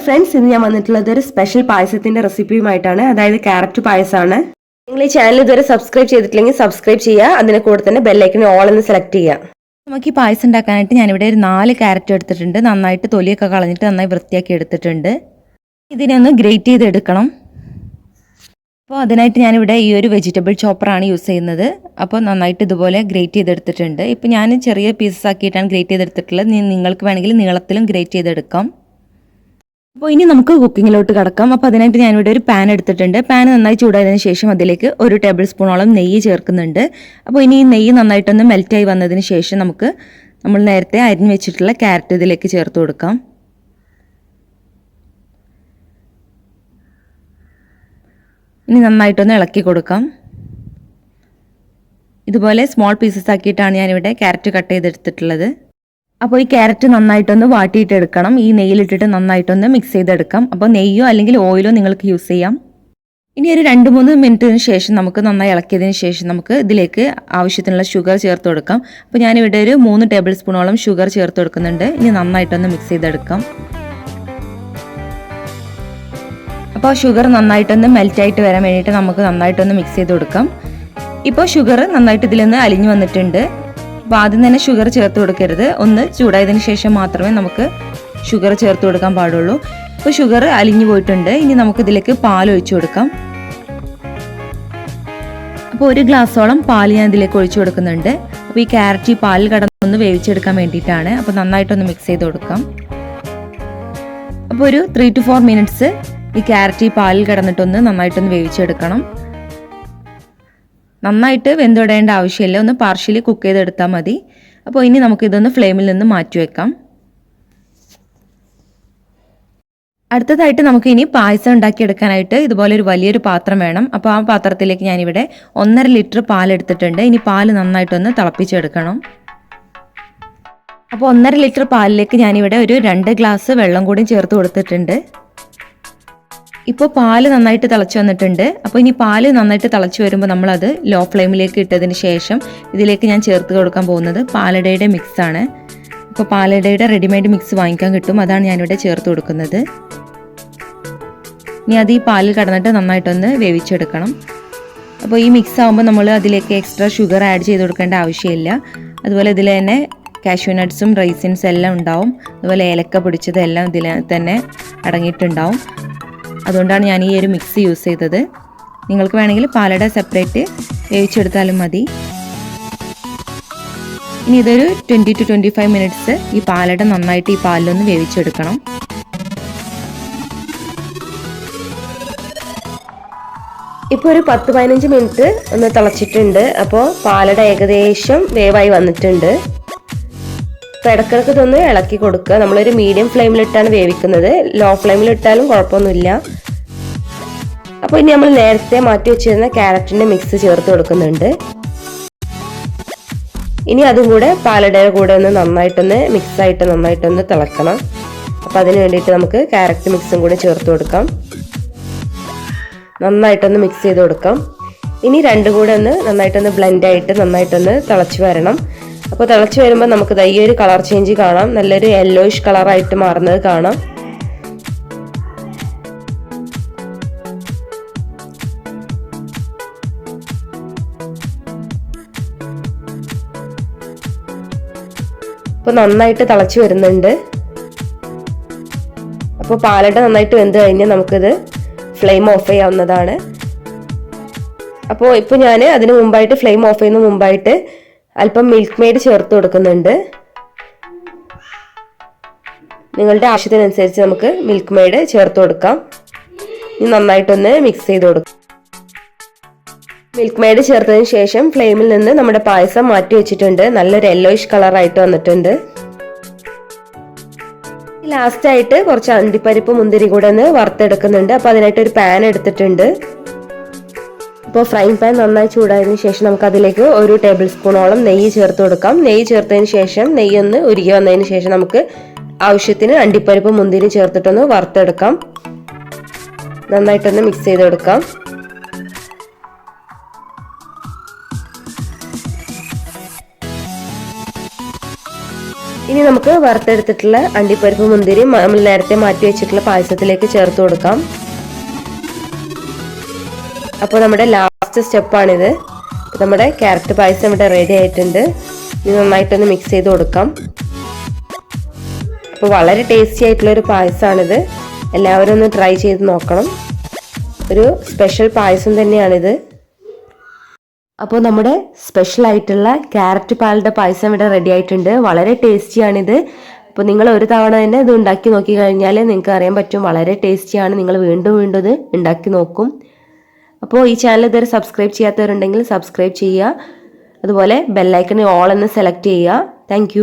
Friends, ഇന്ന് ഞാൻ വന്നിട്ടുള്ളത് ഒരു സ്പെഷ്യൽ പായസത്തിന്റെ റെസിപ്പിയുമായിട്ടാണ്. അതായത് ക്യാരറ്റ് പായസമാണ്. നിങ്ങൾ ഈ ചാനൽ ഇതുവരെ സബ്സ്ക്രൈബ് ചെയ്തിട്ടില്ലെങ്കിൽ സബ്സ്ക്രൈബ് ചെയ്യുക. അതിന് കൂടെ തന്നെ ബെല്ലൈക്കൺ ഓൾ എന്ന് സെലക്ട് ചെയ്യുക. നമുക്ക് ഈ പായസം ഉണ്ടാക്കാനായിട്ട് ഞാനിവിടെ ഒരു 4 ക്യാരറ്റ് എടുത്തിട്ടുണ്ട്. നന്നായിട്ട് തൊലിയൊക്കെ കളഞ്ഞിട്ട് നന്നായി വൃത്തിയാക്കി എടുത്തിട്ടുണ്ട്. ഇതിനെ ഒന്ന് ഗ്രേറ്റ് ചെയ്തെടുക്കണം. അപ്പോൾ അതിനായിട്ട് ഞാനിവിടെ ഈ ഒരു വെജിറ്റബിൾ ചോപ്പറാണ് യൂസ് ചെയ്യുന്നത്. അപ്പോൾ നന്നായിട്ട് ഇതുപോലെ ഗ്രേറ്റ് ചെയ്തെടുത്തിട്ടുണ്ട്. ഇപ്പോൾ ഞാൻ ചെറിയ പീസസ് ആക്കിയിട്ടാണ് ഗ്രേറ്റ് ചെയ്തെടുത്തിട്ടുള്ളത്. നിങ്ങൾക്ക് വേണമെങ്കിൽ നീളത്തിലും ഗ്രേറ്റ് ചെയ്തെടുക്കാം. അപ്പോൾ ഇനി നമുക്ക് കുക്കിങ്ങിലോട്ട് കിടക്കാം. അപ്പോൾ അതിനായിട്ട് ഞാനിവിടെ ഒരു പാൻ എടുത്തിട്ടുണ്ട്. പാൻ നന്നായി ചൂടായതിനു ശേഷം അതിലേക്ക് 1 ടേബിൾ സ്പൂണോളം നെയ്യ് ചേർക്കുന്നുണ്ട്. അപ്പോൾ ഇനി ഈ നെയ്യ് നന്നായിട്ടൊന്ന് മെൽറ്റായി വന്നതിന് ശേഷം നമ്മൾ നേരത്തെ അരിഞ്ഞ് വെച്ചിട്ടുള്ള ക്യാരറ്റ് ഇതിലേക്ക് ചേർത്ത് കൊടുക്കാം. ഇനി നന്നായിട്ടൊന്ന് ഇളക്കി കൊടുക്കാം. ഇതുപോലെ സ്മോൾ പീസസ് ആക്കിയിട്ടാണ് ഞാനിവിടെ ക്യാരറ്റ് കട്ട് ചെയ്തെടുത്തിട്ടുള്ളത്. അപ്പോൾ ഈ ക്യാരറ്റ് നന്നായിട്ടൊന്ന് വാട്ടിയിട്ടെടുക്കണം. ഈ നെയ്യിലിട്ടിട്ട് നന്നായിട്ടൊന്ന് മിക്സ് ചെയ്തെടുക്കാം. അപ്പോൾ നെയ്യോ അല്ലെങ്കിൽ ഓയിലോ നിങ്ങൾക്ക് യൂസ് ചെയ്യാം. ഇനി ഒരു 2-3 മിനിറ്റിന് ശേഷം നമുക്ക് നന്നായി ഇളക്കിയതിന് ശേഷം നമുക്ക് ഇതിലേക്ക് ആവശ്യത്തിനുള്ള ഷുഗർ ചേർത്ത് കൊടുക്കാം. അപ്പോൾ ഞാനിവിടെ ഒരു 3 ടേബിൾ സ്പൂണോളം ഷുഗർ ചേർത്ത് കൊടുക്കുന്നുണ്ട്. ഇനി നന്നായിട്ടൊന്ന് മിക്സ് ചെയ്തെടുക്കാം. അപ്പോൾ ഷുഗർ നന്നായിട്ടൊന്ന് മെൽറ്റായിട്ട് വരാൻ വേണ്ടിയിട്ട് നമുക്ക് നന്നായിട്ടൊന്ന് മിക്സ് ചെയ്ത് കൊടുക്കാം. ഇപ്പോൾ ഷുഗർ നന്നായിട്ട് ഇതിലൊന്ന് അലിഞ്ഞു വന്നിട്ടുണ്ട്. അപ്പോൾ ആദ്യം തന്നെ ഷുഗർ ചേർത്ത് കൊടുക്കരുത്. ഒന്ന് ചൂടായതിനു ശേഷം മാത്രമേ നമുക്ക് ഷുഗർ ചേർത്ത് കൊടുക്കാൻ പാടുള്ളൂ. ഇപ്പോൾ ഷുഗർ അലിഞ്ഞു പോയിട്ടുണ്ട്. ഇനി നമുക്കിതിലേക്ക് പാൽ ഒഴിച്ചു കൊടുക്കാം. അപ്പോൾ 1 ഗ്ലാസോളം പാൽ ഞാൻ ഇതിലേക്ക് ഒഴിച്ചു കൊടുക്കുന്നുണ്ട്. അപ്പോൾ ഈ ക്യാരറ്റ് ഈ പാലിൽ കടന്നൊന്ന് വേവിച്ചെടുക്കാൻ വേണ്ടിയിട്ടാണ്. അപ്പോൾ നന്നായിട്ടൊന്ന് മിക്സ് ചെയ്ത് കൊടുക്കാം. അപ്പോൾ ഒരു 3 to 4 മിനിറ്റ്സ് ഈ ക്യാരറ്റ് ഈ പാലിൽ കിടന്നിട്ടൊന്ന് നന്നായിട്ടൊന്ന് വേവിച്ചെടുക്കണം. നന്നായിട്ട് വെന്തുടേണ്ട ആവശ്യമില്ല. ഒന്ന് പാർഷ്യലി കുക്ക് ചെയ്തെടുത്താൽ മതി. അപ്പോൾ ഇനി നമുക്കിതൊന്ന് ഫ്ലെയിമിൽ നിന്ന് മാറ്റി വെക്കാം. അടുത്തതായിട്ട് നമുക്ക് ഇനി പായസം ഉണ്ടാക്കിയെടുക്കാനായിട്ട് ഇതുപോലെ ഒരു വലിയൊരു പാത്രം വേണം. അപ്പോൾ ആ പാത്രത്തിലേക്ക് ഞാനിവിടെ 1.5 ലിറ്റർ പാലെടുത്തിട്ടുണ്ട്. ഇനി പാല് നന്നായിട്ടൊന്ന് തിളപ്പിച്ചെടുക്കണം. അപ്പോൾ 1.5 ലിറ്റർ പാലിലേക്ക് ഞാനിവിടെ ഒരു 2 ഗ്ലാസ് വെള്ളം കൂടി ചേർത്ത് കൊടുത്തിട്ടുണ്ട്. ഇപ്പോൾ പാല് നന്നായിട്ട് തിളച്ച് വന്നിട്ടുണ്ട്. അപ്പോൾ ഇനി പാല് നന്നായിട്ട് തിളച്ച് വരുമ്പോൾ നമ്മളത് ലോ ഫ്ലെയിമിലേക്ക് ഇട്ടതിന് ശേഷം ഇതിലേക്ക് ഞാൻ ചേർത്ത് കൊടുക്കാൻ പോകുന്നത് പാലടയുടെ മിക്സാണ്. ഇപ്പോൾ പാലടയുടെ റെഡിമെയ്ഡ് മിക്സ് വാങ്ങിക്കാൻ കിട്ടും. അതാണ് ഞാനിവിടെ ചേർത്ത് കൊടുക്കുന്നത്. ഇനി അത് ഈ പാലിൽ കടന്നിട്ട് നന്നായിട്ടൊന്ന് വേവിച്ചെടുക്കണം. അപ്പോൾ ഈ മിക്സ് ആകുമ്പോൾ നമ്മൾ അതിലേക്ക് എക്സ്ട്രാ ഷുഗർ ആഡ് ചെയ്ത് കൊടുക്കേണ്ട ആവശ്യമില്ല. അതുപോലെ ഇതിൽ തന്നെ കാഷ്യൂ നട്ട്സും റൈസിൻസും എല്ലാം ഉണ്ടാവും. അതുപോലെ ഏലക്ക പൊടിച്ചതെല്ലാം ഇതിൽ തന്നെ അടങ്ങിയിട്ടുണ്ടാവും. അതുകൊണ്ടാണ് ഞാൻ ഈ ഒരു മിക്സ് യൂസ് ചെയ്തത്. നിങ്ങൾക്ക് വേണമെങ്കിൽ പാലട സെപ്പറേറ്റ് വേവിച്ചെടുത്താലും മതി. ഇനി ഇതൊരു 20 to 25 മിനിറ്റ്സ് ഈ പാലട നന്നായിട്ട് ഈ പാലിലൊന്ന് വേവിച്ചെടുക്കണം. ഇപ്പോൾ ഒരു 10-15 മിനിറ്റ് ഒന്ന് തിളച്ചിട്ടുണ്ട്. അപ്പോൾ പാലട ഏകദേശം വേവായി വന്നിട്ടുണ്ട്. അപ്പോൾ ഇടയ്ക്കിടയ്ക്ക് ഇതൊന്ന് ഇളക്കി കൊടുക്കുക. നമ്മളൊരു മീഡിയം ഫ്ലെയിമിലിട്ടാണ് വേവിക്കുന്നത്. ലോ ഫ്ലെയിമിലിട്ടാലും കുഴപ്പമൊന്നുമില്ല. അപ്പോൾ ഇനി നമ്മൾ നേരത്തെ മാറ്റി വെച്ചിരുന്ന ക്യാരറ്റിൻ്റെ മിക്സ് ചേർത്ത് കൊടുക്കുന്നുണ്ട്. ഇനി അതും കൂടെ പാലടയുടെ കൂടെ ഒന്ന് നന്നായിട്ടൊന്ന് തിളക്കണം. അപ്പോൾ അതിന് വേണ്ടിയിട്ട് നമുക്ക് ക്യാരറ്റ് മിക്സും കൂടെ ചേർത്ത് കൊടുക്കാം. നന്നായിട്ടൊന്ന് മിക്സ് ചെയ്ത് കൊടുക്കാം. ഇനി രണ്ടും കൂടെ ഒന്ന് നന്നായിട്ടൊന്ന് ബ്ലെൻഡായിട്ട് നന്നായിട്ടൊന്ന് തിളച്ച് വരണം. അപ്പോൾ തിളച്ച് വരുമ്പോൾ നമുക്ക് ഈ ഒരു കളർ ചേഞ്ച് കാണാം. നല്ലൊരു യെല്ലോയിഷ് കളറായിട്ട് മാറുന്നത് കാണാം. അപ്പോൾ നന്നായിട്ട് തിളച്ച് വരുന്നുണ്ട്. അപ്പോൾ പാലട നന്നായിട്ട് വെന്ത് കഴിഞ്ഞാൽ നമുക്കിത് ഫ്ലെയിം ഓഫ് ചെയ്യാവുന്നതാണ്. അപ്പോൾ ഇപ്പോൾ ഞാൻ അതിന് മുമ്പായിട്ട് ഫ്ലെയിം ഓഫ് ചെയ്യുന്ന മുമ്പായിട്ട് അല്പം മിൽക്ക് മെയ്ഡ് ചേർത്ത് കൊടുക്കുന്നുണ്ട്. നിങ്ങളുടെ ആവശ്യത്തിനനുസരിച്ച് നമുക്ക് മിൽക്ക് മെയ്ഡ് ചേർത്ത് കൊടുക്കാം. ഇനി നന്നായിട്ടൊന്ന് മിക്സ് ചെയ്ത് കൊടുക്കാം. മിൽക്ക് മെയ്ഡ് ചേർത്തതിന് ശേഷം ഫ്ലെയിമിൽ നിന്ന് നമ്മുടെ പായസം മാറ്റി വെച്ചിട്ടുണ്ട്. നല്ലൊരു യെല്ലോയിഷ് കളറായിട്ട് വന്നിട്ടുണ്ട്. ലാസ്റ്റ് ആയിട്ട് കുറച്ച് അണ്ടിപ്പരിപ്പ് മുന്തിരി കൂടെ ഒന്ന് വറുത്തെടുക്കുന്നുണ്ട്. അപ്പോൾ അതിനായിട്ട് ഒരു പാൻ എടുത്തിട്ടുണ്ട്. അപ്പോൾ ഫ്രൈങ് പാൻ നന്നായി ചൂടായതിനു ശേഷം നമുക്ക് അതിലേക്ക് 1 ടേബിൾ സ്പൂണോളം നെയ്യ് ചേർത്ത് കൊടുക്കാം. നെയ്യ് ചേർത്തതിന് ശേഷം നെയ്യൊന്ന് ഉരുകി വന്നതിന് ശേഷം നമുക്ക് ആവശ്യത്തിന് അണ്ടിപ്പരിപ്പ് മുന്തിരി ചേർത്തിട്ടൊന്ന് വറുത്തെടുക്കാം. നന്നായിട്ടൊന്ന് മിക്സ് ചെയ്ത് കൊടുക്കാം. ഇനി നമുക്ക് വറുത്തെടുത്തിട്ടുള്ള അണ്ടിപ്പരിപ്പ് മുന്തിരി നമ്മൾ നേരത്തെ മാറ്റി വെച്ചിട്ടുള്ള പായസത്തിലേക്ക് ചേർത്ത് കൊടുക്കാം. അപ്പോൾ നമ്മുടെ ലാസ്റ്റ് സ്റ്റെപ്പാണിത്. നമ്മുടെ ക്യാരറ്റ് പായസം ഇവിടെ റെഡി ആയിട്ടുണ്ട്. ഇനി നന്നായിട്ടൊന്ന് മിക്സ് ചെയ്ത് കൊടുക്കാം. അപ്പോൾ വളരെ ടേസ്റ്റി ആയിട്ടുള്ള ഒരു പായസമാണിത്. എല്ലാവരും ഒന്ന് ട്രൈ ചെയ്ത് നോക്കണം. ഒരു സ്പെഷ്യൽ പായസം തന്നെയാണിത്. അപ്പോൾ നമ്മുടെ സ്പെഷ്യൽ ആയിട്ടുള്ള ക്യാരറ്റ് പാലട പായസം ഇവിടെ റെഡി ആയിട്ടുണ്ട്. വളരെ ടേസ്റ്റിയാണിത്. അപ്പോൾ നിങ്ങൾ ഒരു തവണ തന്നെ ഇത് ഉണ്ടാക്കി നോക്കി കഴിഞ്ഞാൽ നിങ്ങൾക്ക് അറിയാൻ പറ്റും വളരെ ടേസ്റ്റിയാണ്. നിങ്ങൾ വീണ്ടും വീണ്ടും ഇത് ഉണ്ടാക്കി നോക്കും. അപ്പോൾ ഈ ചാനൽ ഇതുവരെ സബ്സ്ക്രൈബ് ചെയ്യാത്തവരുണ്ടെങ്കിൽ സബ്സ്ക്രൈബ് ചെയ്യുക. അതുപോലെ ബെല്ലൈക്കണിൽ ഓൾ എന്ന് സെലക്ട് ചെയ്യുക. താങ്ക്